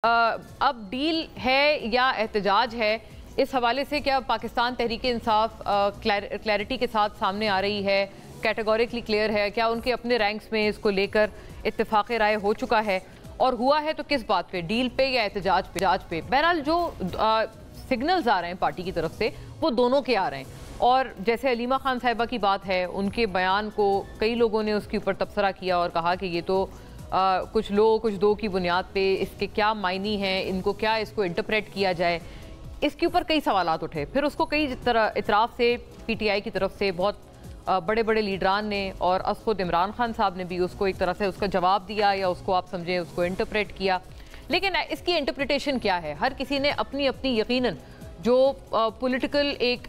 अब डील है या एहतजाज है, इस हवाले से क्या पाकिस्तान तहरीक इंसाफ क्लैरिटी के साथ सामने आ रही है, कैटेगोरिकली क्लियर है? क्या उनके अपने रैंक्स में इसको लेकर इत्तेफाक राय हो चुका है और हुआ है तो किस बात पे, डील पे या एहतजाज पे? बहरहाल जो सिग्नल्स आ रहे हैं पार्टी की तरफ से वो दोनों के आ रहे हैं। और जैसे अलीमा खान साहिबा की बात है, उनके बयान को कई लोगों ने उसके ऊपर तबसरा किया और कहा कि ये तो कुछ लो कुछ दो की बुनियाद पे इसके क्या मायने हैं, इनको क्या इसको इंटरप्रेट किया जाए, इसके ऊपर कई सवालात उठे। फिर उसको कई तरह इतराफ़ से पीटीआई की तरफ से बहुत बड़े बड़े लीडरान ने और खुद इमरान खान साहब ने भी उसको एक तरह से उसका जवाब दिया या उसको आप समझें उसको इंटरप्रेट किया। लेकिन इसकी इंटरप्रिटेशन क्या है? हर किसी ने अपनी अपनी यकीनन जो पॉलिटिकल एक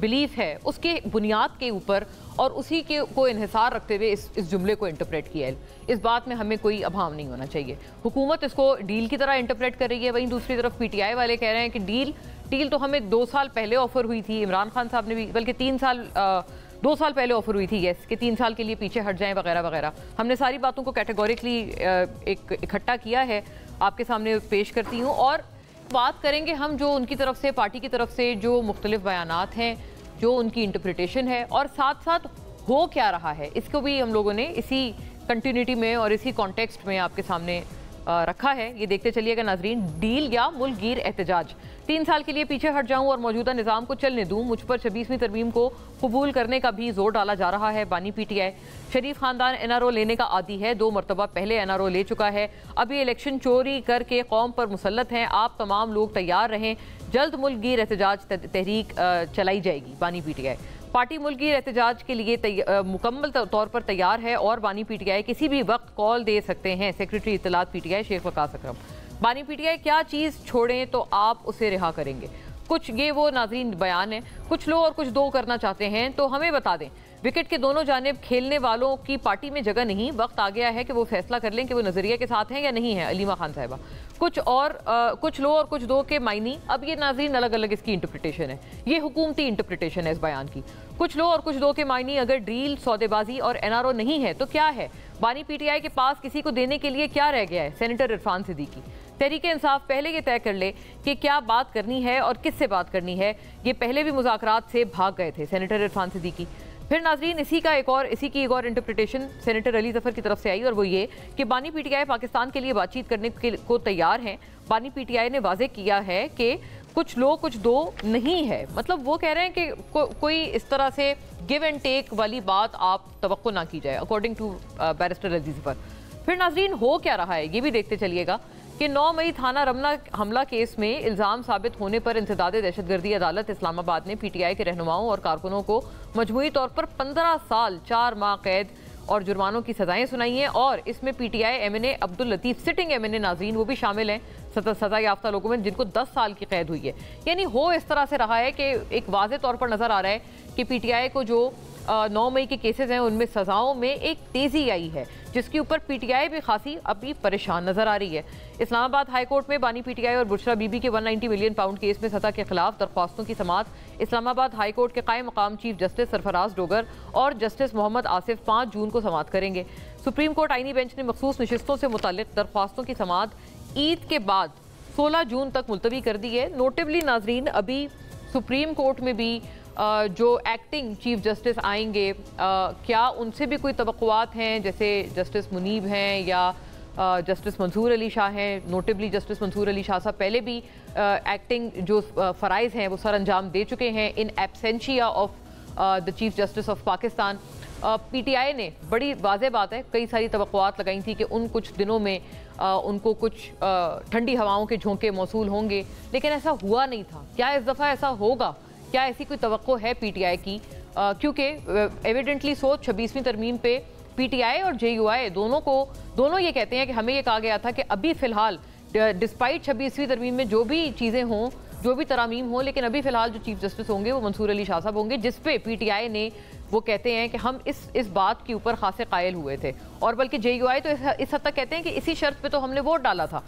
बिलीफ है उसके बुनियाद के ऊपर और उसी के को इन्हिसार रखते हुए इस जुमले को इंटरप्रेट किया है। इस बात में हमें कोई अभाव नहीं होना चाहिए। हुकूमत इसको डील की तरह इंटरप्रेट कर रही है, वहीं दूसरी तरफ पीटीआई वाले कह रहे हैं कि डील तो हमें 2 साल पहले ऑफर हुई थी। इमरान खान साहब ने भी बल्कि 2 साल पहले ऑफर हुई थी यस कि 3 साल के लिए पीछे हट जाएं वगैरह वगैरह। हमने सारी बातों को कैटेगोरिकली एक इकट्ठा किया है, आपके सामने पेश करती हूँ। और बात करेंगे हम जो उनकी तरफ से, पार्टी की तरफ से जो मुख्तलिफ बयानात हैं, जो उनकी इंटरप्रिटेशन है और साथ साथ हो क्या रहा है, इसको भी हम लोगों ने इसी कंटिन्यूटी में और इसी कॉन्टेक्स्ट में आपके सामने रखा है। ये देखते चलिएगा नाजरीन। डील या मुल्कगीर एहतजाज, 3 साल के लिए पीछे हट जाऊं और मौजूदा निज़ाम को चलने दूं, मुझ पर 26वीं तरमीम को कबूल करने का भी जोर डाला जा रहा है। बानी पीटीआई, शरीफ खानदान एनआरओ लेने का आदी है, 2 मरतबा पहले एनआरओ ले चुका है, अभी इलेक्शन चोरी करके कौम पर मुसल्लत हैं। आप तमाम लोग तैयार रहें, जल्द मुल्कगीर एहतजाज तहरीक चलाई जाएगी। बानी पीटीआई, पार्टी मुल्कगीर एहतजाज के लिए मुकम्मल तौर पर तैयार है और बानी पीटीआई किसी भी वक्त कॉल दे सकते हैं। सेक्रेटरी इत्तलात पीटीआई शेख वकास अकरम। बानी पीटीआई, क्या चीज़ छोड़ें तो आप उसे रिहा करेंगे? कुछ ये वो नाजरीन बयान है, कुछ लो और कुछ दो करना चाहते हैं तो हमें बता दें। विकेट के दोनों जानिब खेलने वालों की पार्टी में जगह नहीं, वक्त आ गया है कि वो फैसला कर लें कि वो नजरिया के साथ हैं या नहीं है। अलीमा खान साहिबा, कुछ लो और कुछ दो के मायने, अब ये नाजरीन अलग अलग इसकी इंटरप्रिटेशन है, ये हुकूमती इंटरप्रिटेशन है इस बयान की। कुछ लो और कुछ दो के मायने, अगर डील, सौदेबाजी और एनआरओ नहीं है तो क्या है? बानी पीटीआई के पास किसी को देने के लिए क्या रह गया है? सेनेटर इरफान सिद्दीकी, तहरीक इंसाफ पहले ये तय कर ले कि क्या बात करनी है और किससे बात करनी है, ये पहले भी मुज़ाकरात से भाग गए थे। सेनेटर इरफान सिद्दीकी। फिर नाजरीन इसी की एक और इंटरप्रिटेशन सेनेटर अली जफर की तरफ से आई और वो ये कि बानी पीटीआई पाकिस्तान के लिए बातचीत करने को तैयार हैं। बानी पीटीआई ने वाजे किया है कि कुछ लो कुछ दो नहीं है, मतलब वो कह रहे हैं कि कोई इस तरह से गिव एंड टेक वाली बात आप तवक्को ना की जाए, according to barrister Ali Zafar. फिर नाजरीन हो क्या रहा है ये भी देखते चलिएगा कि 9 मई थाना रमना हमला केस में इल्ज़ाम साबित होने पर इंसदाद दहशतगर्दी अदालत इस्लामाबाद ने पीटीआई के रहनुमाओं और कारकुनों को मजमूई तौर पर 15 साल 4 माह कैद और जुर्मानों की सजाएं सुनाई हैं। और इसमें PTI MNA Abdul Latif, sitting MNA नाजरीन, वो भी शामिल हैं सजा याफ्ता लोगों में, जिनको 10 साल की कैद हुई है। यानी हो इस तरह से रहा है कि एक वाज़े तौर पर नज़र आ रहा है कि पीटीआई को जो 9 मई के केसेस हैं उनमें सजाओं में एक तेज़ी आई है, जिसके ऊपर पीटीआई भी खासी अभी परेशान नजर आ रही है। इस्लामाबाद हाई कोर्ट में बानी पीटीआई और बुशरा बीबी के 190 मिलियन पाउंड केस में सजा के खिलाफ दरख्वास्तों की समाअत इस्लामाबाद हाई कोर्ट के कायम मकाम चीफ जस्टिस सरफराज डोगर और जस्टिस मोहम्मद आसिफ 5 जून को समाअत करेंगे। सुप्रीम कोर्ट आईनी बेंच ने मखसूस नशिस्तों से मुताल्लिक दरख्वास्तों की समाअत ईद के बाद 16 जून तक मुलतवी कर दी है। नोटेबली नाजरीन, अभी सुप्रीम कोर्ट में भी जो एक्टिंग चीफ जस्टिस आएंगे, क्या उनसे भी कोई तवक्कुआत हैं? जैसे जस्टिस मुनीब हैं या जस्टिस मंसूर अली शाह हैं। नोटेबली जस्टिस मंसूर अली शाह साहब पहले भी एक्टिंग जो फ़राइज़ हैं वो सर अंजाम दे चुके हैं in absentia of the chief justice of Pakistan. PTI ने, बड़ी वाज़ेह बात है, कई सारी तवक्कुआत लगाई थी कि उन कुछ दिनों में उनको कुछ ठंडी हवाओं के झोंके मौसूल होंगे, लेकिन ऐसा हुआ नहीं था। क्या इस दफ़ा ऐसा होगा? क्या ऐसी कोई तवक्को है पीटीआई की? क्योंकि एविडेंटली 26वीं तरमीम पे पीटीआई और जेयूआई दोनों ये कहते हैं कि हमें ये कहा गया था कि अभी फ़िलहाल डिस्पाइट 26वीं तरमीम में जो भी चीज़ें हों, जो भी तरामीम हो, लेकिन अभी फ़िलहाल जो चीफ जस्टिस होंगे वो मंसूर अली शाह साहब होंगे, जिस पे पीटीआई ने, वो कहते हैं कि हम इस बात के ऊपर खासे कायल हुए थे। और बल्कि जेयूआई तो इस हद तक कहते हैं कि इसी शर्त पे तो हमने वोट डाला था